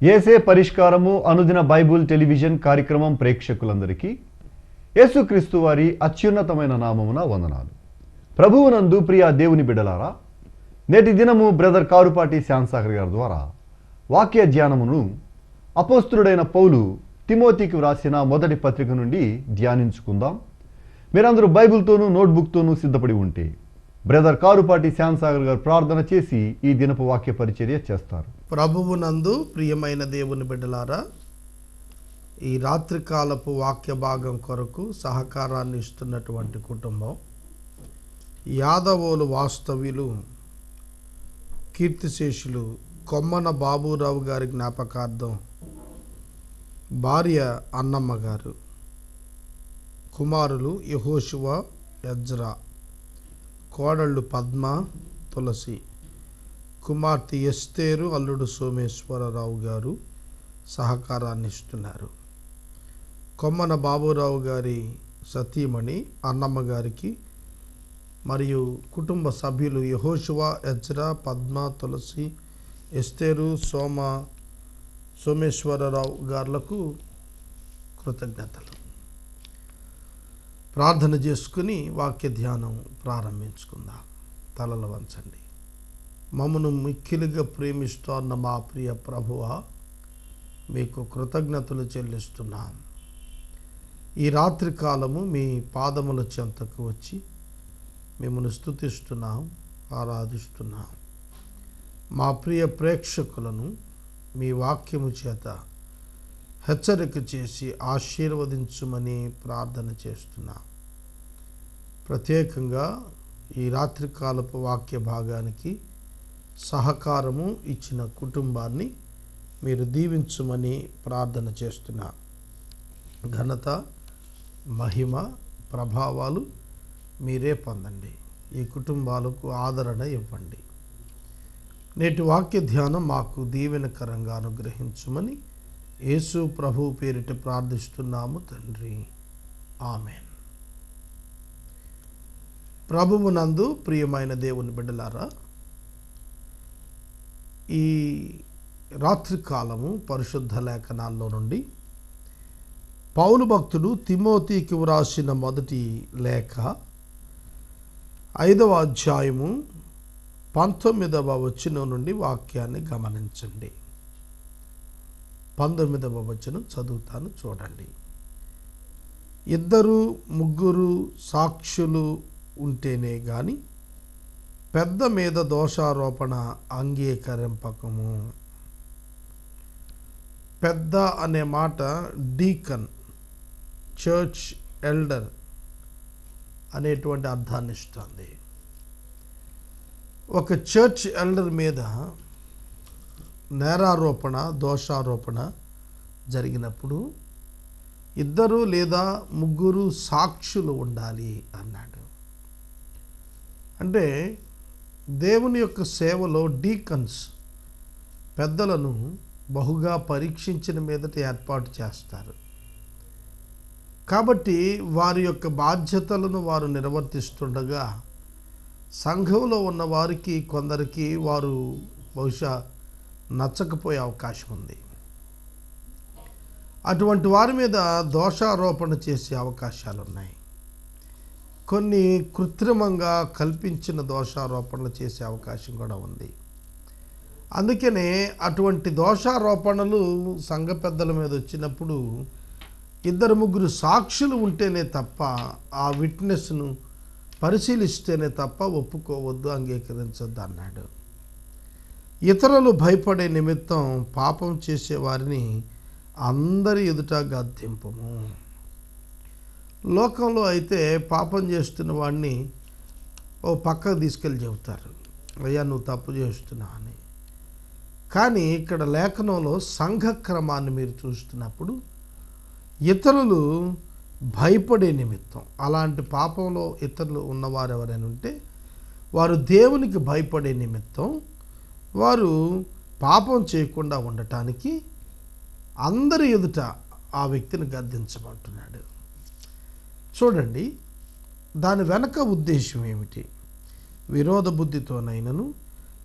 యేసే పరిష్కారము అనుదిన Bible television కార్యక్రమం ప్రేక్షకులందరికీ యేసుక్రీస్తు వారి అత్యున్నతమైన నామమున వందనాలు. ప్రభువునందు ప్రియ దేవుని బిడ్డలారా, నేటి దినము బ్రదర్ కారుపాటి శ్యాంసాగర్ గారి ద్వారా వాక్య ధ్యానమును అపోస్తులుడైన పౌలు తిమోతికి వ్రాసిన మొదటి పత్రిక నుండి ధ్యానించుకుందాం. మీరందరూ బైబిల్తోనూ నోట్బుక్తోనూ సిద్ధపడి ఉంటే బ్రదర్ కారుపాటి శ్యాంసాగర్ గారు ప్రార్థన చేసి ఈ దినపు వాక్య పరిచర్య చేస్తారు. ప్రభువునందు ప్రియమైన దేవుని బిడ్డలారా, ఈ రాత్రికాలపు వాక్య భాగం కొరకు సహకారాన్ని ఇస్తున్నటువంటి కుటుంబం యాదవోలు వాస్తవ్యులు కీర్తిశేషులు కొమ్మన బాబురావు గారి జ్ఞాపకార్థం భార్య అన్నమ్మ గారు, కుమారులు యెహోషువ, ఎజ్రా, కోడళ్ళు పద్మ, తులసి, కుమార్తె ఎస్తేరు, అల్లుడు సోమేశ్వరరావు గారు సహకారాన్ని ఇస్తున్నారు. కొమ్మన బాబురావు గారి సతీమణి అన్నమ్మ గారికి మరియు కుటుంబ సభ్యులు యెహోషువ, ఎజ్రా, పద్మ, తులసి, ఎస్తేరు, సోమేశ్వరరావు గారులకు కృతజ్ఞతలు. ప్రార్థన చేసుకుని వాక్య ధ్యానం ప్రారంభించుకుందాం. తలలు వంచండి. మమ్మను మిక్కిలిగా ప్రేమిస్తున్న మా ప్రియ ప్రభువా, మీకు కృతజ్ఞతలు చెల్లిస్తున్నాం. ఈ రాత్రి కాలము మీ పాదముల చెంతకు వచ్చి మిమ్మల్ని స్తుతిస్తున్నాం, ఆరాధిస్తున్నాం. మా ప్రియ ప్రేక్షకులను మీ వాక్యము చేత హెచ్చరిక చేసి ఆశీర్వదించుమని ప్రార్థన చేస్తున్నాం. ప్రత్యేకంగా ఈ రాత్రికాలపు వాక్య భాగానికి సహకారము ఇచ్చిన కుటుంబాన్ని మీరు దీవించుమని ప్రార్థన చేస్తున్నా. ఘనత, మహిమ, ప్రభావాలు మీరే పొందండి. ఈ కుటుంబాలకు ఆదరణ ఇవ్వండి. నేటి వాక్య ధ్యానం మాకు దీవెనకరంగా అనుగ్రహించుమని యేసు ప్రభు పేరిట ప్రార్థిస్తున్నాము తండ్రి, ఆమెన్. ప్రభువునందు ప్రియమైన దేవుని బిడ్డలారా, ఈ రాత్రికాలము పరిశుద్ధ లేఖనాల్లో నుండి పౌలు భక్తుడు తిమోతికి వ్రాసిన మొదటి లేఖ 5వ అధ్యాయము 19వ వచనం నుండి వాక్యాన్ని గమనించండి. 19వ వచనం చదువుతాను, చూడండి. 2-3 సాక్షులు ఉంటేనే గాని పెద్ద మీద దోషారోపణ అంగీకరింపకము. పెద్ద అనే మాట డీకన్, చర్చ్ ఎల్డర్ అనేటువంటి అర్థాన్ని ఇస్తుంది. ఒక చర్చ్ ఎల్డర్ మీద నేరారోపణ, దోషారోపణ జరిగినప్పుడు 2 లేదా 3 సాక్షులు ఉండాలి అన్నాడు. అంటే దేవుని యొక్క సేవలో డీకన్స్ పెద్దలను బహుగా పరీక్షించిన మీదట ఏర్పాటు చేస్తారు. కాబట్టి వారి యొక్క బాధ్యతలను వారు నిర్వర్తిస్తుండగా సంఘంలో ఉన్న వారికి కొందరికి వారు బహుశా నచ్చకపోయే అవకాశం ఉంది. అటువంటి వారి మీద దోషారోపణ చేసే అవకాశాలు ఉన్నాయి. కొన్ని కృత్రిమంగా కల్పించిన దోషారోపణలు చేసే అవకాశం కూడా ఉంది. అందుకనే అటువంటి దోషారోపణలు సంఘ పెద్దల మీద వచ్చినప్పుడు 2-3 సాక్షులు ఉంటేనే తప్ప, ఆ విట్నెస్ను పరిశీలిస్తేనే తప్ప ఒప్పుకోవద్దు, అంగీకరించొద్దు అన్నాడు. ఇతరులు భయపడే నిమిత్తం పాపం చేసే వారిని అందరి ఎదుట గద్దింపము. లోకంలో అయితే పాపం చేస్తున్న వాడిని ఓ పక్కకు తీసుకెళ్ళి చెబుతారు, అయ్యా నువ్వు తప్పు చేస్తున్నావు అని. కానీ ఇక్కడ లేఖనంలో సంఘక్రమాన్ని మీరు చూస్తున్నప్పుడు ఇతరులు భయపడే నిమిత్తం, అలాంటి పాపంలో ఇతరులు ఉన్నవారు ఎవరైనా ఉంటే వారు దేవునికి భయపడే నిమిత్తం వారు పాపం చేయకుండా ఉండటానికి అందరి ఎదుట ఆ వ్యక్తిని గద్దించమంటున్నాడు. చూడండి, దాని వెనక ఉద్దేశం ఏమిటి? విరోధ బుద్ధితోనైనను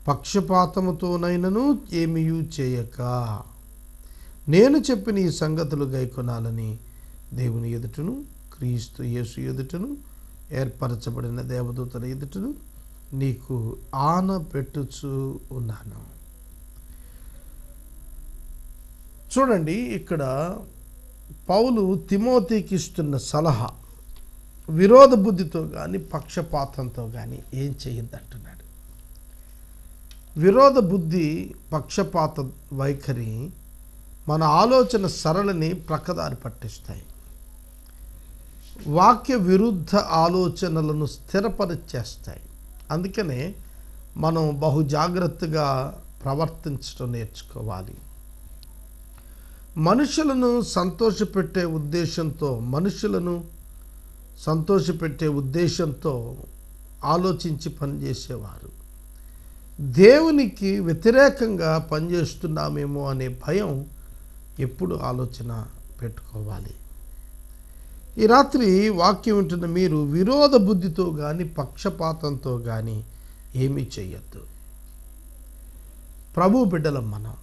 పక్షపాతముతోనైనను ఏమీ చేయక నేను చెప్పిన ఈ సంగతులు గైకొనాలని దేవుని ఎదుటను క్రీస్తు యేసు ఎదుటను ఏర్పరచబడిన దేవదూతల ఎదుటను నీకు ఆనపెట్టుచు ఉన్నాను. చూడండి, ఇక్కడ పౌలు తిమోతికి ఇస్తున్న సలహా, విరోధ బుద్ధితో కానీ పక్షపాతంతో కానీ ఏం చేయొద్దంటున్నాడు. విరోధ బుద్ధి, పక్షపాత వైఖరి మన ఆలోచన సరళిని ప్రక్కదారి పట్టిస్తాయి. వాక్య విరుద్ధ ఆలోచనలను స్థిరపరిచేస్తాయి. అందుకనే మనం బహు జాగ్రత్తగా ప్రవర్తించడం నేర్చుకోవాలి. మనుషులను సంతోషపెట్టే ఉద్దేశంతో ఆలోచించి పనిచేసేవారు దేవునికి వ్యతిరేకంగా పనిచేస్తున్నామేమో అనే భయం ఎప్పుడు ఆలోచన పెట్టుకోవాలి. ఈ రాత్రి వాక్యం వింటున్న మీరు విరోధ బుద్ధితో కానీ పక్షపాతంతో కానీ ఏమీ చెయ్యొద్దు. ప్రభు బిడ్డలం మనం.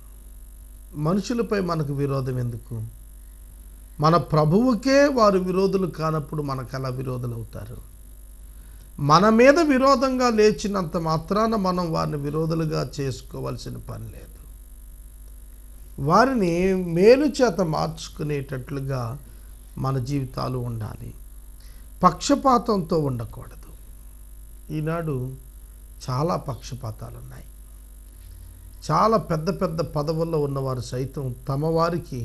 మనుషులపై మనకు విరోధం ఎందుకు? మన ప్రభువుకే వారు విరోధులు కానప్పుడు మనకు ఎలా విరోధులు అవుతారు? మన మీద విరోధంగా లేచినంత మాత్రాన మనం వారిని విరోధులుగా చేసుకోవాల్సిన పని లేదు. వారిని మేలు చేత మార్చుకునేటట్లుగా మన జీవితాలు ఉండాలి. పక్షపాతంతో ఉండకూడదు. ఈనాడు చాలా పక్షపాతాలు ఉన్నాయి. చాలా పెద్ద పెద్ద పదవుల్లో ఉన్నవారు సైతం తమ వారికి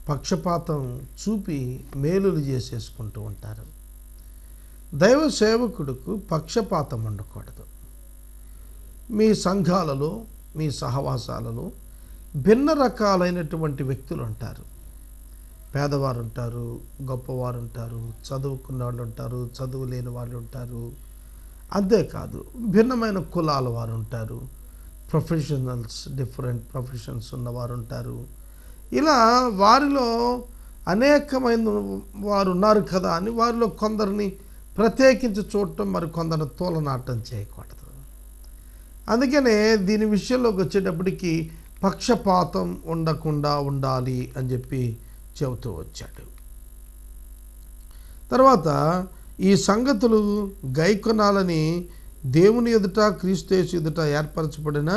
పక్షపాతం చూపి మేలులు చేసేసుకుంటూ ఉంటారు. దైవ సేవకుడుకు పక్షపాతం ఉండకూడదు. మీ సంఘాలలో, మీ సహవాసాలలో భిన్న రకాలైనటువంటి వ్యక్తులు ఉంటారు. పేదవారు ఉంటారు, గొప్పవారు ఉంటారు, చదువుకున్న వాళ్ళు ఉంటారు, చదువు లేని వాళ్ళు ఉంటారు. అంతేకాదు భిన్నమైన కులాల వారు ఉంటారు, ప్రొఫెషనల్స్, డిఫరెంట్ ప్రొఫెషన్స్ ఉన్నవారు ఉంటారు. ఇలా వారిలో అనేకమైన వారు ఉన్నారు కదా అని వారిలో కొందరిని ప్రత్యేకించి చూడటం, మరి కొందరిని తోలనాటం చేయకూడదు. అందుకనే దీని విషయంలోకి వచ్చేటప్పటికి పక్షపాతం ఉండకుండా ఉండాలి అని చెప్పి చెబుతూ వచ్చాడు. తర్వాత ఈ సంగతులు గైకొనాలని దేవుని ఎదుట క్రీస్తు యేసు ఎదుట ఏర్పరచబడిన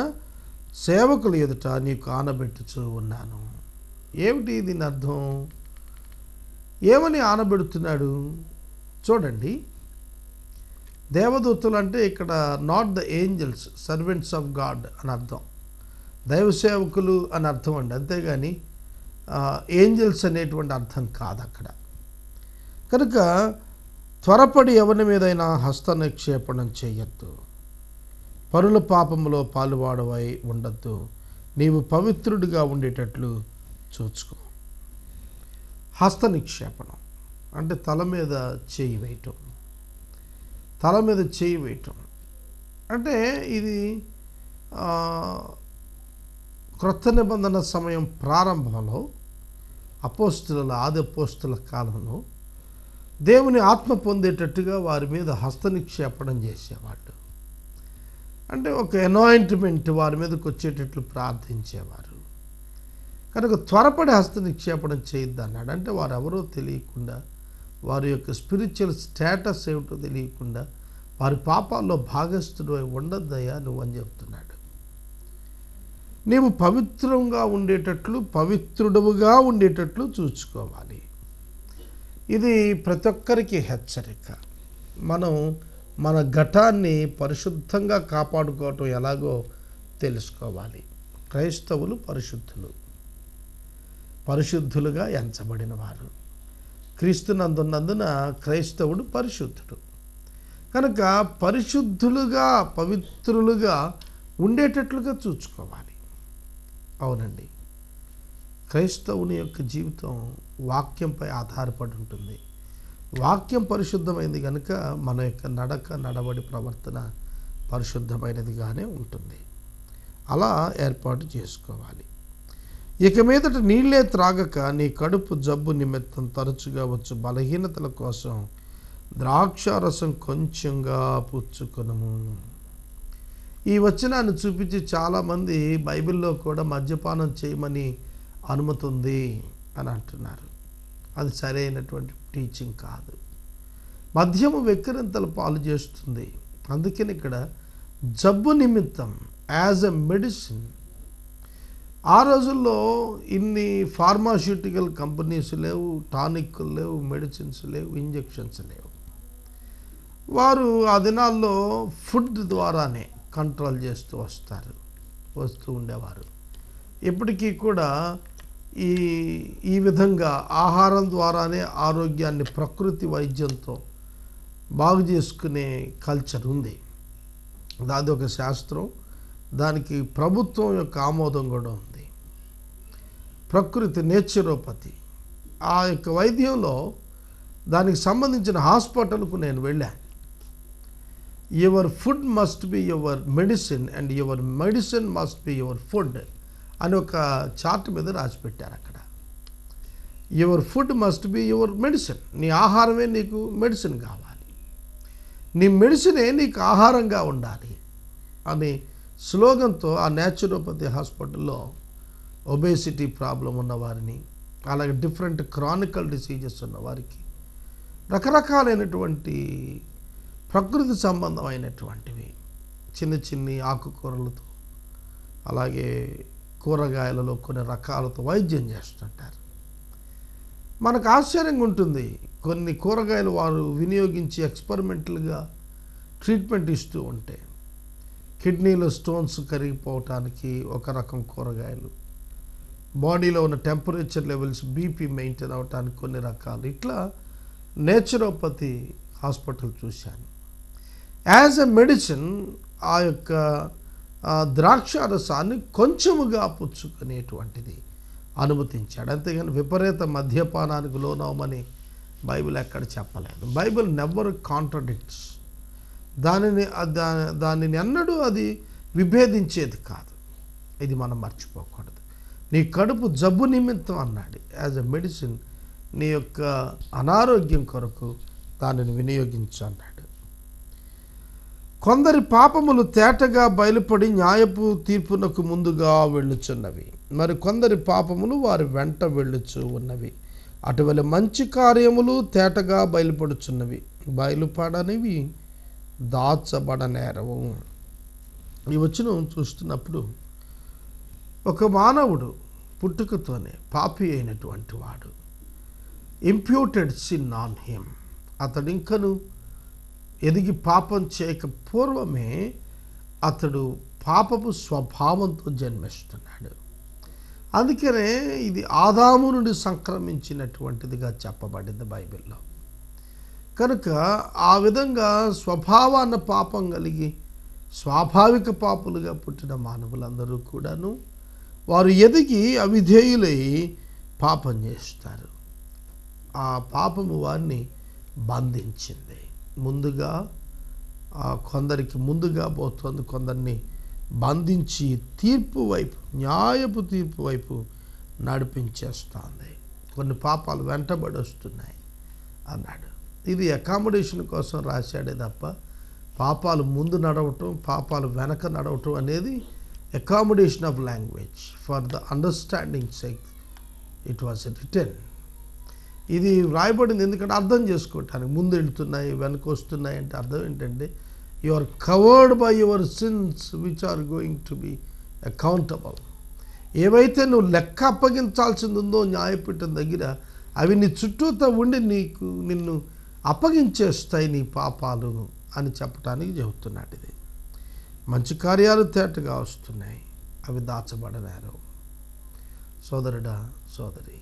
సేవకుల ఎదుట నీకు ఆనబెట్టుచూ ఉన్నాను. ఏమిటి దీని అర్థం? ఏమని ఆనబెడుతున్నాడు? చూడండి, దేవదూతలు అంటే ఇక్కడ not the angels, servants of God అని అర్థం. దైవ సేవకులు అని అర్థం అండి, అంతేగాని ఏంజల్స్ అనేటువంటి అర్థం కాదు అక్కడ. కనుక త్వరపడి ఎవరి మీదైనా హస్త నిక్షేపణం చేయొద్దు. పరుల పాపములో పాలువాడవై ఉండొద్దు. నీవు పవిత్రుడిగా ఉండేటట్లు చూసుకో. హస్త నిక్షేపణం అంటే తల మీద చేయి వేయటం. తల మీద చేయి వేయటం అంటే ఇది క్రొత్త నిబంధన సమయం ప్రారంభంలో ఆది అపోస్తుల కాలంలో దేవుని ఆత్మ పొందేటట్టుగా వారి మీద హస్త నిక్షేపణం చేసేవాళ్ళు. అంటే ఒక అనాయింట్మెంట్ వారి మీదకి వచ్చేటట్లు ప్రార్థించేవారు. కనుక త్వరపడి హస్త నిక్షేపణం చేయొద్దన్నాడు. అంటే వారు ఎవరో తెలియకుండా, వారి యొక్క స్పిరిచువల్ స్టేటస్ ఏమిటో తెలియకుండా వారి పాపాల్లో భాగస్థుడు ఉండొద్దయ్యా నువ్వు అని చెప్తున్నాడు. నీవు పవిత్రంగా ఉండేటట్లు, పవిత్రుడుగా ఉండేటట్లు చూసుకోవాలి. ఇది ప్రతి ఒక్కరికి హెచ్చరిక. మనం మన ఘటాన్ని పరిశుద్ధంగా కాపాడుకోవటం ఎలాగో తెలుసుకోవాలి. క్రైస్తవులు పరిశుద్ధులుగా ఎంచబడిన వారు. క్రీస్తునందున్నందున క్రైస్తవుడు పరిశుద్ధుడు. కనుక పరిశుద్ధులుగా, పవిత్రులుగా ఉండేటట్లుగా చూసుకోవాలి. అవునండి, క్రైస్తవుని యొక్క జీవితం వాక్యంపై ఆధారపడి ఉంటుంది. వాక్యం పరిశుద్ధమైనది కనుక మన యొక్క నడక, నడవడి, ప్రవర్తన పరిశుద్ధమైనదిగానే ఉంటుంది. అలా ఏర్పాటు చేసుకోవాలి. ఇక మీదట నీళ్ళే త్రాగక నీ కడుపు జబ్బు నిమిత్తం తరచుగా వచ్చు బలహీనతల కోసం ద్రాక్షారసం కొంచెంగా పుచ్చుకొనుము. ఈ వచనాన్ని చూపించి చాలామంది బైబిల్లో కూడా మద్యపానం చేయమని అనుమతి ఉంది అని అంటున్నారు. అది సరైనటువంటి టీచింగ్ కాదు. మద్యము వెక్కిరింతలు పాలు చేస్తుంది. అందుకని ఇక్కడ జబ్బు నిమిత్తం యాజ్ ఎ మెడిసిన్. ఆ రోజుల్లో ఇన్ని ఫార్మాస్యూటికల్ కంపెనీస్ లేవు, టానిక్లు లేవు, మెడిసిన్స్ లేవు, ఇంజెక్షన్స్ లేవు. వారు ఆ దినాల్లో ఫుడ్ ద్వారానే కంట్రోల్ చేస్తూ వస్తూ ఉండేవారు. ఇప్పటికీ కూడా ఈ విధంగా ఆహారం ద్వారానే ఆరోగ్యాన్ని ప్రకృతి వైద్యంతో బాగు చేసుకునే కల్చర్ ఉంది. అది ఒక శాస్త్రం, దానికి ప్రభుత్వం యొక్క ఆమోదం కూడా ఉంది. ప్రకృతి నేచురోపతి ఆ యొక్క వైద్యంలో దానికి సంబంధించిన హాస్పిటల్కు నేను వెళ్ళాను. Your food must be your medicine and your medicine must be your food అని ఒక చార్ట్ మీద రాసి పెట్టారు. అక్కడ your food must be your medicine. నీ ఆహారమే నీకు మెడిసిన్ కావాలి, నీ మెడిసినే నీకు ఆహారంగా ఉండాలి అని స్లోగన్తో ఆ న్యాచురోపతి హాస్పిటల్లో ఒబేసిటీ ప్రాబ్లం ఉన్నవారిని, అలాగే డిఫరెంట్ క్రానికల్ డిసీజెస్ ఉన్నవారికి రకరకాలైనటువంటి ప్రకృతి సంబంధమైనటువంటివి చిన్ని ఆకుకూరలతో, అలాగే కూరగాయలలో కొన్ని రకాలతో వైద్యం చేస్తుంటారు. మనకు ఆశ్చర్యంగా ఉంటుంది. కొన్ని కూరగాయలు వారు వినియోగించి ఎక్స్పెరిమెంటల్గా ట్రీట్మెంట్ ఇస్తూ ఉంటే, కిడ్నీలో స్టోన్స్ కరిగిపోవటానికి ఒక రకం కూరగాయలు, బాడీలో ఉన్న టెంపరేచర్ లెవెల్స్ బీపీ మెయింటైన్ అవటానికి కొన్ని రకాలు, ఇట్లా నేచురోపతి హాస్పిటల్ చూశాను. యాజ్ ఎ మెడిసిన్ ఆ యొక్క ద్రాక్షారసాన్ని కొంచెముగా పుచ్చుకునేటువంటిది అనుమతించాడు. అంతేగాని విపరీత మద్యపానానికి లోనవమని బైబిల్ ఎక్కడ చెప్పలేదు. Bible never contradicts. దానిని ఎన్నడూ అది విభేదించేది కాదు. ఇది మనం మర్చిపోకూడదు. నీ కడుపు జబ్బు నిమిత్తం అన్నాడు, యాజ్ ఎ మెడిసిన్ నీ యొక్క అనారోగ్యం కొరకు దానిని వినియోగించు అన్నాడు. కొందరి పాపములు తేటగా బయలుపడి న్యాయపు తీర్పునకు ముందుగా వెళ్ళుచున్నవి, మరి కొందరి పాపములు వారి వెంట వెళ్ళుచు ఉన్నవి. అటువల మంచి కార్యములు తేటగా బయలుపడుచున్నవి, బయలుపడనివి దాచబడనేరవు. ఈ వచనం చూస్తున్నప్పుడు ఒక మానవుడు పుట్టుకతోనే పాపి అయినటువంటి వాడు, ఇంప్యూటెడ్ సిన్ ఆన్ హిమ్. అతడు ఇంకను ఎదిగి పాపం చేయక పూర్వమే అతడు పాపపు స్వభావంతో జన్మిస్తున్నాడు. అందుకనే ఇది ఆదాము నుండి సంక్రమించినటువంటిదిగా చెప్పబడింది బైబిల్లో. కనుక ఆ విధంగా స్వభావాన్న పాపం కలిగి స్వాభావిక పాపులుగా పుట్టిన మానవులందరూ కూడాను వారు ఎదిగి అవిధేయులై పాపం చేస్తారు. ఆ పాపము వారిని బంధించింది. ముందుగా కొందరికి ముందుగా పోతుంది, కొందరిని బంధించి తీర్పు వైపు, న్యాయపు తీర్పు వైపు నడిపించేస్తుంది. కొన్ని పాపాలు వెంటబడి వస్తున్నాయి అన్నాడు. ఇది అకామిడేషన్ కోసం రాశాడే తప్ప పాపాలు ముందు నడవటం, పాపాలు వెనక నడవటం అనేది accommodation of language for the understanding sake it was written. ఇది వ్రాయబడింది ఎందుకంటే అర్థం చేసుకోవటానికి. ముందు వెళ్తున్నాయి, వెనక వస్తున్నాయి అంటే అర్థం ఏంటంటే you are covered by your sins which are going to be accountable. ఏవైతే నువ్వు లెక్క అప్పగించాల్సింది ఉందో న్యాయపీఠం దగ్గర, అవి నీ చుట్టూతో ఉండి నిన్ను అప్పగించేస్తాయి నీ పాపాలు అని చెప్పడానికి చెబుతున్నాడు. ఇది మంచి కార్యాలు తేటగా వస్తున్నాయి, అవి దాచబడలేరు. సోదరుడా, సోదరి,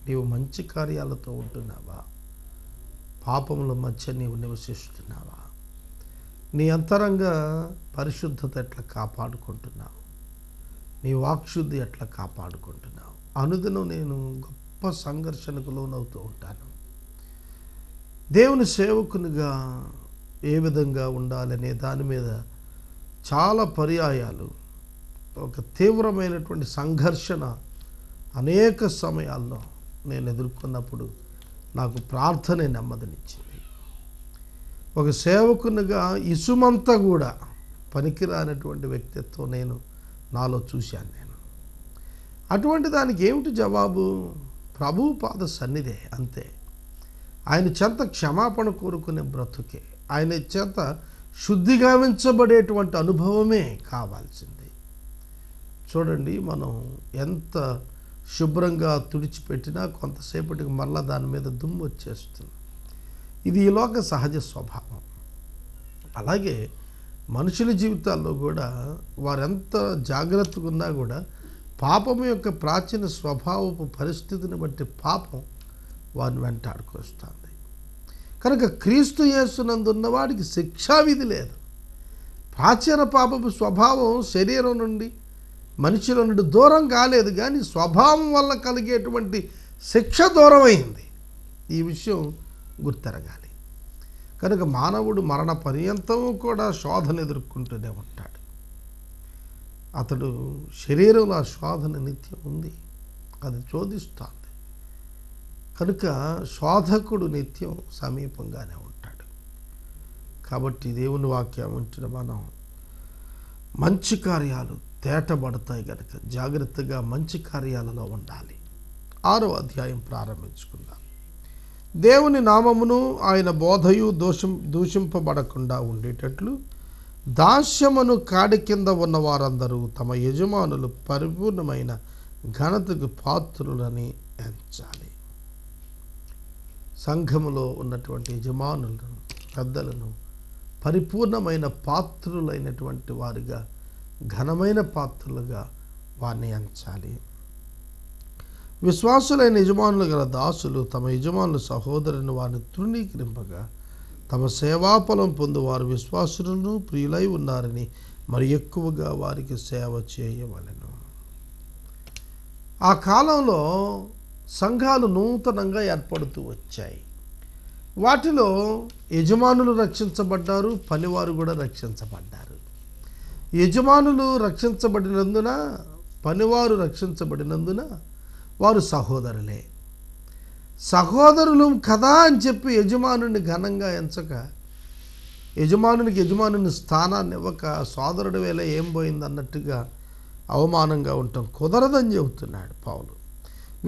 నీవు మంచి కార్యాలతో ఉంటున్నావా? పాపముల మధ్య నీవు నివసిస్తున్నావా? నీ అంతరంగ పరిశుద్ధత ఎట్లా కాపాడుకుంటున్నావు? నీ వాక్శుద్ధి ఎట్లా కాపాడుకుంటున్నావు? అనుదినం నేను గొప్ప సంఘర్షణకు లోనవుతూ ఉంటాను. దేవుని సేవకునిగా ఏ విధంగా ఉండాలనే దాని మీద చాలా పర్యాయాలు ఒక తీవ్రమైనటువంటి సంఘర్షణ అనేక సమయాల్లో నేను ఎదుర్కొన్నప్పుడు నాకు ప్రార్థనే నెమ్మదినిచ్చింది. ఒక సేవకునిగా ఇసుమంతా కూడా పనికిరానటువంటి వ్యక్తిత్వం నాలో చూశాను. నేను అటువంటి దానికి ఏమిటి జవాబు? ప్రభువు పాద సన్నిధే, అంతే. ఆయన చెంత క్షమాపణ కోరుకునే బ్రతుకే, ఆయన చేత శుద్ధిగావించబడేటువంటి అనుభవమే కావాల్సింది. చూడండి, మనం ఎంత శుభ్రంగా తుడిచిపెట్టినా కొంతసేపటికి మళ్ళా దాని మీద దుమ్ము వచ్చేస్తుంది. ఇది ఈ లోక సహజ స్వభావం. అలాగే మనుషుల జీవితాల్లో కూడా వారెంత జాగ్రత్తగా ఉన్నా కూడా పాపం యొక్క ప్రాచీన స్వభావపు పరిస్థితిని బట్టి పాపం వారిని వెంటాడుకొస్తుంది. కనుక క్రీస్తు యేసునందున్న వాడికి శిక్షావిధి లేదు. ప్రాచీన పాపపు స్వభావం శరీరం నుండి మనిషిలో నుండి దూరం కాలేదు, కానీ స్వభావం వల్ల కలిగేటువంటి శిక్ష దూరమైంది. ఈ విషయం గుర్తెరగాలి. కనుక మానవుడు మరణ పర్యంతం కూడా శోధన ఎదుర్కొంటూనే ఉంటాడు. అతడు శరీరంలో ఆ శోధన నిత్యం ఉంది, అది శోధిస్తుంది. కనుక శోధకుడు నిత్యం సమీపంగానే ఉంటాడు. కాబట్టి దేవుని వాక్యం వింటున్న మనం మంచి కార్యాలు తేటబడతాయి కనుక జాగ్రత్తగా మంచి కార్యాలలో ఉండాలి. 6వ అధ్యాయం ప్రారంభించుకుందాం. దేవుని నామమును ఆయన బోధయు దూషింపబడకుండా ఉండేటట్లు దాస్యమును కాడి కింద ఉన్న వారందరూ తమ యజమానులు పరిపూర్ణమైన ఘనతకు పాత్రులని ఎంచాలి. సంఘములో ఉన్నటువంటి యజమానులను, పెద్దలను పరిపూర్ణమైన పాత్రులైనటువంటి వారిగా, ఘనమైన పాత్రులుగా వారిని ఎంచాలి. విశ్వాసులైన యజమానులు గల దాసులు తమ యజమానుల సహోదరుని వారిని తృణీకరింపగా తమ సేవాఫలం పొందు వారు విశ్వాసులను ప్రియులై ఉన్నారని మరి ఎక్కువగా వారికి సేవ చేయవలెను. ఆ కాలంలో సంఘాలు నూతనంగా ఏర్పడుతూ వచ్చాయి. వాటిలో యజమానులు రక్షించబడ్డారు, పనివారు కూడా రక్షించబడ్డారు. యజమానులు రక్షించబడినందున, పనివారు రక్షించబడినందున వారు సహోదరులే. సహోదరులు కదా అని చెప్పి యజమానుని ఘనంగా ఎంచక, యజమానుని స్థానాన్ని ఇవ్వక సోదరుడి వేళ ఏం పోయింది అన్నట్టుగా అవమానంగా ఉండటం కుదరదని చెబుతున్నాడు పౌలు.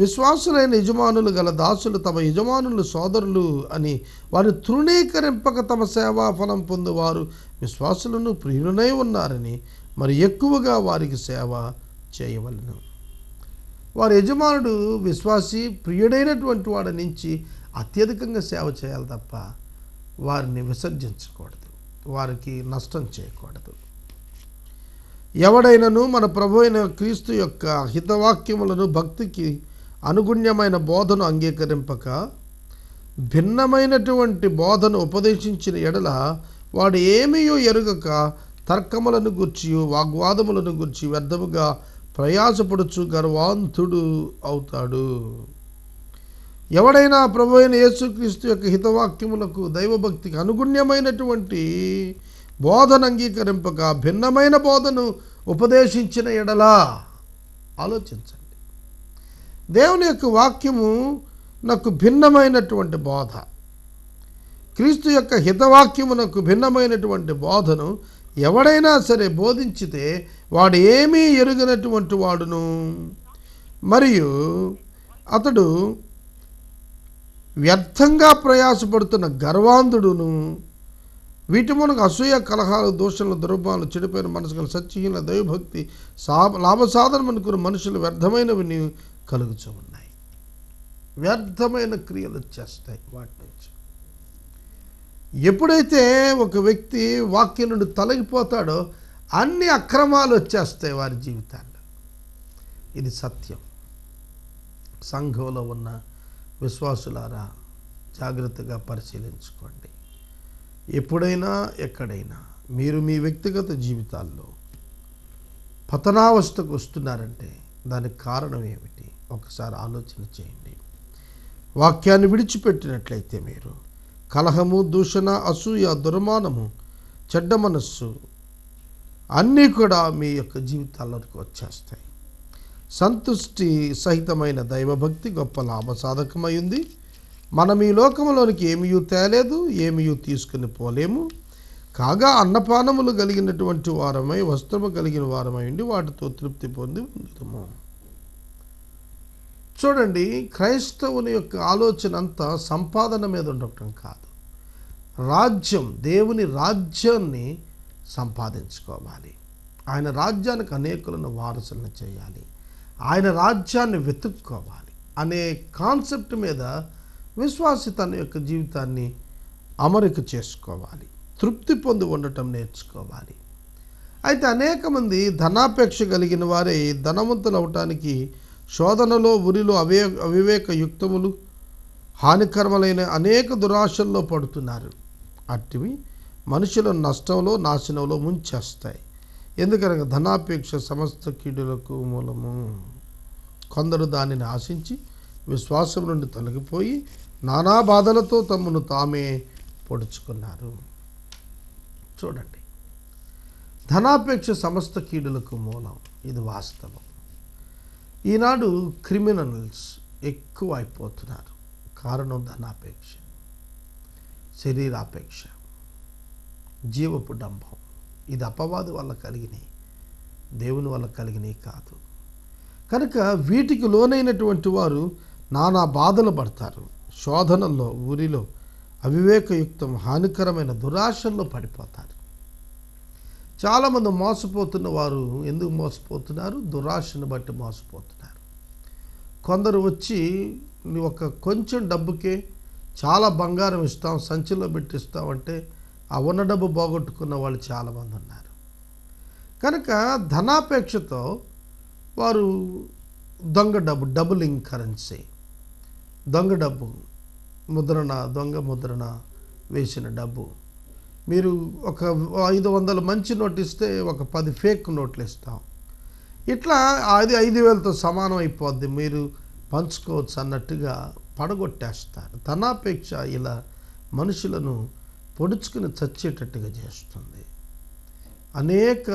విశ్వాసులైన యజమానులు గల దాసులు తమ యజమానులు సోదరులు అని వారిని తృణీకరింపక తమ సేవాఫలం పొందువారు విశ్వాసులను ప్రియులనై ఉన్నారని మరి ఎక్కువగా వారికి సేవ చేయవలెను. వారి యజమానుడు విశ్వాసి, ప్రియుడైనటువంటి వాడి నుంచి అత్యధికంగా సేవ చేయాలి తప్ప వారిని విసర్జించకూడదు, వారికి నష్టం చేయకూడదు. ఎవడైనను మన ప్రభు అయిన క్రీస్తు యొక్క హితవాక్యములను భక్తికి అనుగుణ్యమైన బోధను అంగీకరింపక భిన్నమైనటువంటి బోధను ఉపదేశించిన ఎడల వాడు ఏమీయో ఎరుగక తర్కములను గూర్చి వాగ్వాదములను గూర్చి వ్యర్థముగా ప్రయాసపడుచు గర్వాంతుడు అవుతాడు. ఎవడైనా ప్రభు అయిన యేసుక్రీస్తు యొక్క హితవాక్యములకు దైవభక్తికి అనుగుణ్యమైనటువంటి బోధన అంగీకరింపక భిన్నమైన బోధను ఉపదేశించిన ఎడలా, ఆలోచించండి, దేవుని యొక్క వాక్యము నాకు భిన్నమైనటువంటి బోధ, క్రీస్తు యొక్క హితవాక్యమునకు భిన్నమైనటువంటి బోధను ఎవడైనా సరే బోధించితే వాడు ఏమీ ఎరుగనటువంటి వాడును, మరియు అతడు వ్యర్థంగా ప్రయాసపడుతున్న గర్వాంధుడును, వీటి మనకు అసూయ, కలహాలు, దోషములు, దుర్భాలు, చెడిపోయిన మనసుకు సత్యహీన దైవభక్తి లాభసాధనం అనుకున్న మనుషులు వ్యర్థమైనవి కలుగుతూ ఉన్నాయి. వ్యర్థమైన క్రియలు వచ్చేస్తాయి వాటి నుంచి. ఎప్పుడైతే ఒక వ్యక్తి వాక్యం నుండి తొలగిపోతాడో అన్ని అక్రమాలు వచ్చేస్తాయి వారి జీవితాల్లో. ఇది సత్యం. సంఘంలో ఉన్న విశ్వాసులారా జాగ్రత్తగా పరిశీలించుకోండి. ఎప్పుడైనా ఎక్కడైనా మీరు మీ వ్యక్తిగత జీవితాల్లో పతనావస్థకు వస్తున్నారంటే దానికి కారణం ఏమిటి ఒకసారి ఆలోచన చేయండి. వాక్యాన్ని విడిచిపెట్టినట్లయితే మీరు కలహము, దూషణ, అసూయ, దుర్మానము, చెడ్డ మనస్సు అన్నీ కూడా మీ యొక్క జీవితాల్లోకి వచ్చేస్తాయి. సంతుష్టి సహితమైన దైవభక్తి గొప్ప లాభసాధకమై ఉంది. మనం ఈ లోకంలోనికి ఏమీ తేలేదు, ఏమీ తీసుకుని పోలేము. కాగా అన్నపానములు కలిగినటువంటి వారమై, వస్త్రము కలిగిన వారమై ఉండి వాటితో తృప్తి పొంది ఉండుము. చూడండి, క్రైస్తవుని యొక్క ఆలోచన అంతా సంపాదన మీద ఉండటం కాదు. రాజ్యం, దేవుని రాజ్యాన్ని సంపాదించుకోవాలి. ఆయన రాజ్యానికి అనేకులను వారసులను చేయాలి. ఆయన రాజ్యాన్ని వెతుక్కోవాలి అనే కాన్సెప్ట్ మీద విశ్వాసి తన యొక్క జీవితాన్ని అమరిక చేసుకోవాలి. తృప్తి పొంది ఉండటం నేర్చుకోవాలి. అయితే అనేక మంది ధనాపేక్ష కలిగిన వారే ధనవంతులు అవటానికి శోధనలో, ఉరిలో, అవివేక యుక్తములు, హానికరములైన అనేక దురాశల్లో పడుతున్నారు. అట్టివి మనుషులను నష్టంలో, నాశనంలో ముంచేస్తాయి. ఎందుకనగా ధనాపేక్ష సమస్త కీడులకు మూలము. కొందరు దానిని ఆశించి విశ్వాసం నుండి తొలగిపోయి నానా బాధలతో తమను తామే పొడుచుకున్నారు. చూడండి, ధనాపేక్ష సమస్త కీడులకు మూలం. ఇది వాస్తవం. ఈనాడు క్రిమినల్స్ ఎక్కువ అయిపోతున్నారు. కారణం ధనాపేక్ష, శరీరాపేక్ష, జీవపు డంభం. ఇది అపవాది వల్ల కలిగినాయి, దేవుని వల్ల కలిగినాయి కాదు. కనుక వీటికి లోనైనటువంటి వారు నానా బాధలు పడతారు. శోధనల్లో, ఊరిలో, అవివేకయుక్తం, హానికరమైన దురాశల్లో పడిపోతారు. చాలామంది మోసపోతున్న వారు ఎందుకు మోసపోతున్నారు? దురాశను బట్టి మోసపోతున్నారు. కొందరు వచ్చి ఒక కొంచెం డబ్బుకే చాలా బంగారం ఇస్తాం, సంచిలో పెట్టిస్తామంటే ఆ ఉన్న డబ్బు పోగొట్టుకున్న వాళ్ళు చాలామంది ఉన్నారు. కనుక ధనాపేక్షతో వారు దొంగ డబ్బు, డబులింగ్ కరెన్సీ, దొంగ డబ్బు ముద్రణ, దొంగ ముద్రణ వేసిన డబ్బు. మీరు ఒక 500 మంచి నోట్ ఇస్తే ఒక 10 ఫేక్ నోట్లు ఇస్తాం. ఇట్లా అది 5,000తో సమానం అయిపోద్ది, మీరు పంచుకోవచ్చు అన్నట్టుగా పడగొట్టేస్తారు. ధనాపేక్ష ఇలా మనుషులను పొడుచుకుని చచ్చేటట్టుగా చేస్తుంది. అనేక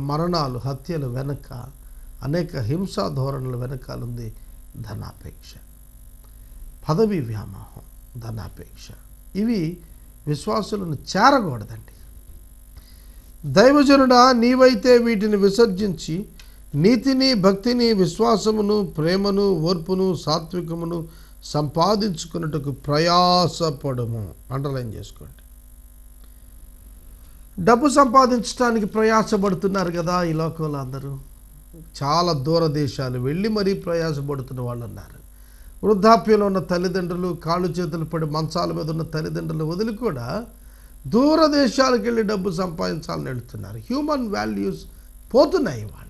మరణాలు, హత్యల వెనక, అనేక హింసా ధోరణుల వెనకాలుంది ధనాపేక్ష. పదవి వ్యామోహం, ధనాపేక్ష. ఇవి విశ్వాసులను చేరకూడదండి. దైవజనుడా, నీవైతే వీటిని విసర్జించి నీతిని, భక్తిని, విశ్వాసమును, ప్రేమను, ఓర్పును, సాత్వికమును సంపాదించుకున్నట్టుకు ప్రయాసపడము. అండర్లైన్ చేసుకోండి. డబ్బు సంపాదించడానికి ప్రయాసపడుతున్నారు కదా ఈ లోకంలో అందరూ. చాలా దూర దేశాలు వెళ్ళి మరీ ప్రయాసపడుతున్న వాళ్ళు ఉన్నారు. వృద్ధాప్యంలో ఉన్న తల్లిదండ్రులు, కాళ్ళు చేతులు పడి మంచాల మీద ఉన్న తల్లిదండ్రులు వదిలి కూడా దూర దేశాలకు వెళ్ళి డబ్బు సంపాదించాలని వెళ్తున్నారు. హ్యూమన్ వాల్యూస్ పోతున్నాయి వాళ్ళ.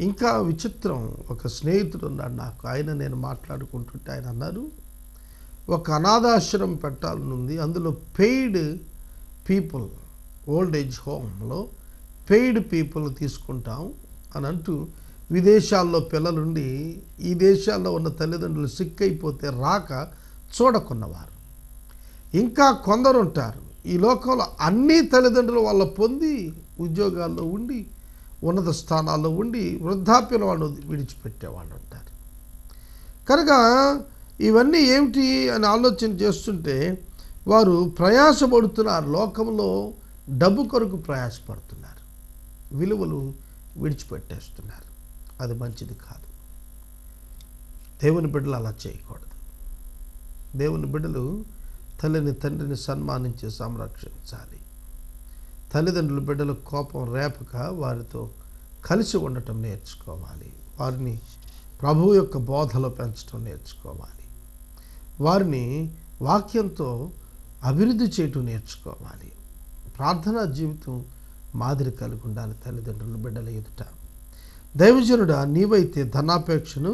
ఇంకా విచిత్రం, ఒక స్నేహితుడు ఉన్నాడు నాకు. నేను మాట్లాడుకుంటుంటే ఆయన అన్నారు, ఒక అనాథాశ్రమం పెట్టాలని ఉంది, అందులో పెయిడ్ పీపుల్, ఓల్డ్ ఏజ్ హోమ్లో పెయిడ్ పీపుల్ తీసుకుంటాం అని అంటూ విదేశాల్లో పిల్లలుండి ఈ దేశాల్లో ఉన్న తల్లిదండ్రులు సిక్ అయిపోతే రాక చూడకున్నవారు ఇంకా కొందరు ఉంటారు. ఈ లోకంలో అన్ని తల్లిదండ్రులు వాళ్ళ పొంది ఉద్యోగాల్లో ఉండి ఉన్నత స్థానాల్లో ఉండి వృద్ధాప్యం వాళ్ళు విడిచిపెట్టేవాళ్ళు ఉంటారు. కనుక ఇవన్నీ ఏమిటి అని ఆలోచన చేస్తుంటే వారు ప్రయాసపడుతున్నారు. లోకంలో డబ్బు కొరకు ప్రయాసపడుతున్నారు, విలువలు విడిచిపెట్టేస్తున్నారు. అది మంచిది కాదు. దేవుని బిడ్డలు అలా చేయకూడదు. దేవుని బిడ్డలు తల్లిని, తండ్రిని సన్మానించి సంరక్షించాలి. తల్లిదండ్రుల బిడ్డల కోపం రేపక వారితో కలిసి ఉండటం నేర్చుకోవాలి. వారిని ప్రభువు యొక్క బోధలో పెంచడం నేర్చుకోవాలి. వారిని వాక్యంతో అభివృద్ధి చేయటం నేర్చుకోవాలి. ప్రార్థనా జీవితం మాదిరి కలిగి ఉండాలి తల్లిదండ్రుల బిడ్డల ఎదుట. దైవజనుడా, నీవైతే ధనాపేక్షను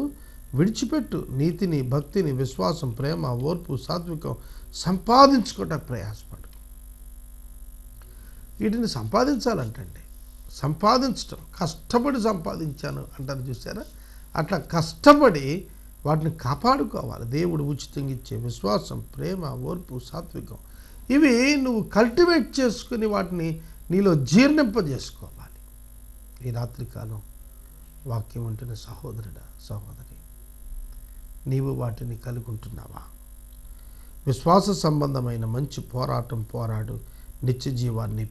విడిచిపెట్టు, నీతిని, భక్తిని, విశ్వాసం, ప్రేమ, ఓర్పు, సాత్వికం సంపాదించుకోవటానికి ప్రయాసపడు. వీటిని సంపాదించాలంటండి. సంపాదించటం, కష్టపడి సంపాదించాను అంటారు చూసారా, అట్లా కష్టపడి వాటిని కాపాడుకోవాలి. దేవుడు ఉచితంగా ఇచ్చే విశ్వాసం, ప్రేమ, ఓర్పు, సాత్వికం ఇవి నువ్వు కల్టివేట్ చేసుకుని వాటిని నీలో జీర్ణింపజేసుకోవాలి. ఈ రాత్రికాలం వాక్యం ఉంటున్న సహోదరుడా, సహోదరి, నీవు వాటిని కలిగి ఉంటున్నావా? విశ్వాస సంబంధమైన మంచి పోరాటం పోరాడు, నిత్య జీవాన్ని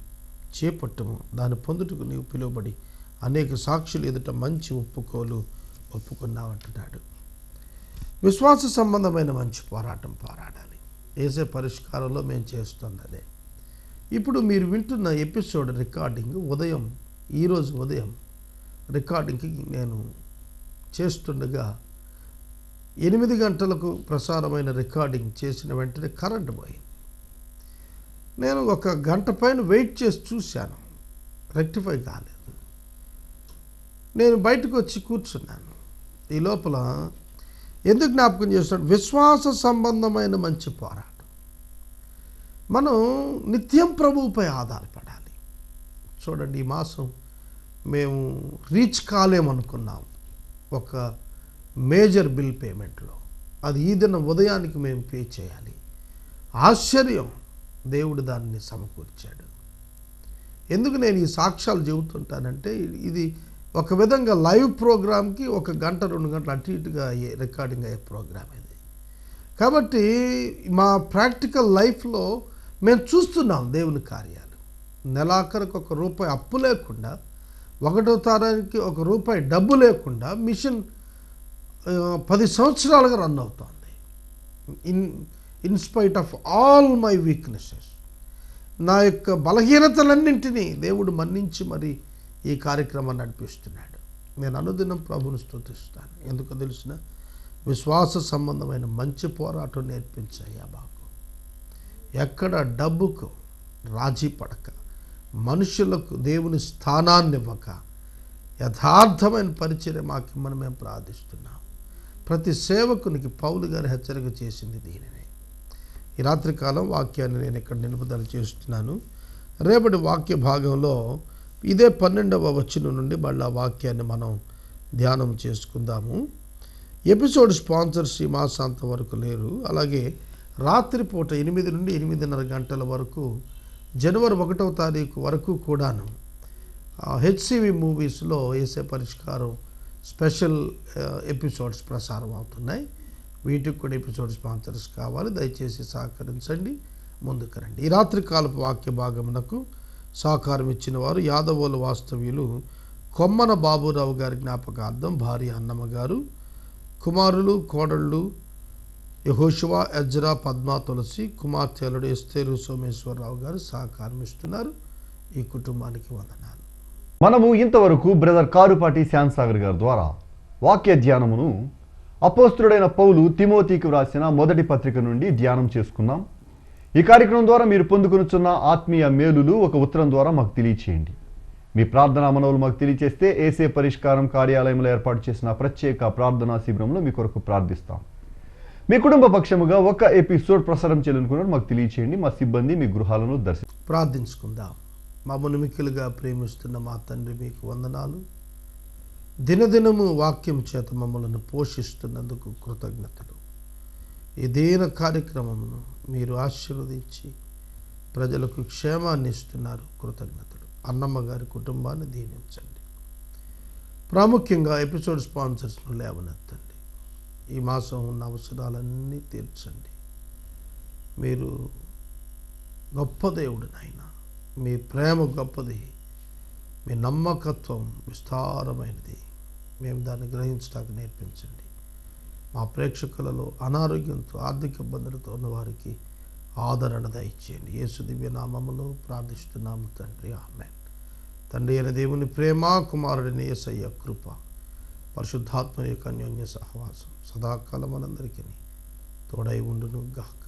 చేపట్టము. దాన్ని పొందుటకు నీవు పిలువబడి అనేక సాక్షులు ఎదుట మంచి ఒప్పుకోలు ఒప్పుకున్నామంటున్నాడు. విశ్వాస సంబంధమైన మంచి పోరాటం పోరాడాలి. ఏసే పరిష్కారంలో మేము చేస్తుంది అదే. ఇప్పుడు మీరు వింటున్న ఎపిసోడ్ రికార్డింగ్ ఈరోజు ఉదయం రికార్డింగ్కి నేను చేస్తుండగా 8 గంటలకు ప్రసారమైన రికార్డింగ్ చేసిన వెంటనే కరెంట్ పోయింది. నేను 1 గంట పైన వెయిట్ చేసి చూశాను, రెక్టిఫై కాలేదు. నేను బయటకు వచ్చి కూర్చున్నాను. ఈ లోపల ఎందుకు జ్ఞాపకం చేస్తున్నాడు? విశ్వాస సంబంధమైన మంచి పోరాటం. మనం నిత్యం ప్రభువుపై ఆధారపడాలి. చూడండి, ఈ మాసం మేము రీచ్ కాలేమనుకున్నాం ఒక మేజర్ బిల్ పేమెంట్లో. అది ఈ దినం ఉదయానికి మేము పే చేయాలి. ఆశ్చర్యం, దేవుడు దాన్ని సమకూర్చాడు. ఎందుకు నేను ఈ సాక్ష్యాలు చెబుతుంటానంటే, ఇది ఒక విధంగా లైవ్ ప్రోగ్రామ్కి 1 గంట 2 గంటలు అటు ఇటుగా రికార్డింగ్ అయ్యే ప్రోగ్రామ్ ఇది. కాబట్టి మా ప్రాక్టికల్ లైఫ్లో మేము చూస్తున్నాం దేవుని కార్యాలు. నెలాఖరికి ₹1 అప్పు లేకుండా, 1వ తారీఖుకి ₹1 డబ్బు లేకుండా మిషన్ 10 సంవత్సరాలుగా రన్ అవుతోంది. In spite of all my weaknesses, నా యొక్క బలహీనతలన్నింటినీ దేవుడు మన్నించి మరి ఈ కార్యక్రమాన్ని నడిపిస్తున్నాడు. నేను అనుదినం ప్రభువును స్తుతిస్తాను. ఎందుకో తెలిసిన విశ్వాస సంబంధమైన మంచి పోరాటం నేర్పించాయా బాబు. ఎక్కడ డబ్బుకు రాజీ పడక, మనుషులకు దేవుని స్థానాన్ని ఇవ్వక, యథార్థమైన పరిచర్య మాకిమ్మని మేము ప్రార్థిస్తున్నాం. ప్రతి సేవకునికి పౌలు గారు హెచ్చరిక చేసింది దీనినే. ఈ రాత్రికాలం వాక్యాన్ని నేను ఇక్కడ నిలుపుదల చేస్తున్నాను. రేపటి వాక్య భాగంలో ఇదే 12వ వచనం నుండి మళ్ళీ వాక్యాన్ని మనం ధ్యానం చేసుకుందాము. ఎపిసోడ్ స్పాన్సర్స్ ఈ మాసాంతం వరకు లేరు. అలాగే రాత్రిపూట 8 నుండి 8:30 గంటల వరకు జనవరి 1వ తారీఖు వరకు కూడాను హెచ్సివి మూవీస్లో ఏసే పరిష్కారం స్పెషల్ ఎపిసోడ్స్ ప్రసారం అవుతున్నాయి. వీటికి కూడా ఎపిసోడ్ స్పాన్సర్స్ కావాలి. దయచేసి సహకరించండి, ముందుకు రండి. ఈ రాత్రికాలపు వాక్య భాగమునకు సహకారం ఇచ్చిన వారు యాదవోలు వాస్తవ్యులు కొమ్మన బాబురావు గారి జ్ఞాపకార్థం భార్య అన్నమ్మ గారు, కుమారులు కోడళ్ళు యెహోషువ, ఎజ్రా, పద్మ, తులసి, కుమార్తెలుడు ఎస్తేరు సోమేశ్వరరావు గారు సహకారం ఇస్తున్నారు. ఈ కుటుంబానికి వందనాలు. మనము ఇంతవరకు బ్రదర్ కారుపాటి శ్యామ్సాగర్ గారి ద్వారా వాక్య ధ్యానమును అపోస్తుడైన పౌలు తిమోతికి వ్రాసిన మొదటి పత్రిక నుండి ధ్యానం చేసుకున్నాం. ఈ కార్యక్రమం ద్వారా మీరు పొందుకొనుచున్న ఆత్మీయ మేలులు ఒక ఉత్తరం ద్వారా మాకు తెలియచేయండి. మీ ప్రార్థనా మనవులు మాకు తెలియచేస్తే ఏసే పరిష్కారం కార్యాలయంలో ఏర్పాటు చేసిన ప్రత్యేక ప్రార్థనా శిబిరంలో మీ కొరకు ప్రార్థిస్తాం. మీ కుటుంబ పక్షముగా ఒక ఎపిసోడ్ ప్రసారం చేయాలనుకున్నారు మాకు తెలియచేయండి. మా సిబ్బంది మీ గృహాలను ప్రార్థించుకుందాం. మమ్మల్ని మిక్కిలుగా ప్రేమిస్తున్న మా తండ్రి, మీకు వందనాలు. దినదినము వాక్యం చేత మమ్మల్ని పోషిస్తున్నందుకు కృతజ్ఞతలు. ఈ దీన కార్యక్రమమును మీరు ఆశీర్వదించి ప్రజలకు క్షేమాన్ని ఇస్తున్నారు, కృతజ్ఞతలు. అన్నమ్మ గారి కుటుంబాన్ని దీవించండి. ప్రాముఖ్యంగా ఎపిసోడ్ స్పాన్సర్స్ను లేవనెత్తండి. ఈ మాసం ఉన్న అవసరాలన్నీ తీర్చండి. మీరు గొప్ప దేవుడు నాయన. మీ ప్రేమ గొప్పది, మీ నమ్మకత్వం విస్తారమైనది. మేము దాన్ని గ్రహించడానికి నేర్పించండి. మా ప్రేక్షకులలో అనారోగ్యంతో, ఆర్థిక ఇబ్బందులతో ఉన్న వారికి ఆదరణ దయచేయండి. యేసు దివ్య నామములో ప్రార్థిస్తున్నాము తండ్రి, ఆమేన్. తండ్రి అయిన దేవుని ప్రేమ, కుమారుడిని యేసయ్య కృప, పరిశుద్ధాత్మ యొక్క అన్యోన్య సహవాసం సదాకాలం మనందరికీ తోడై ఉండును గాక.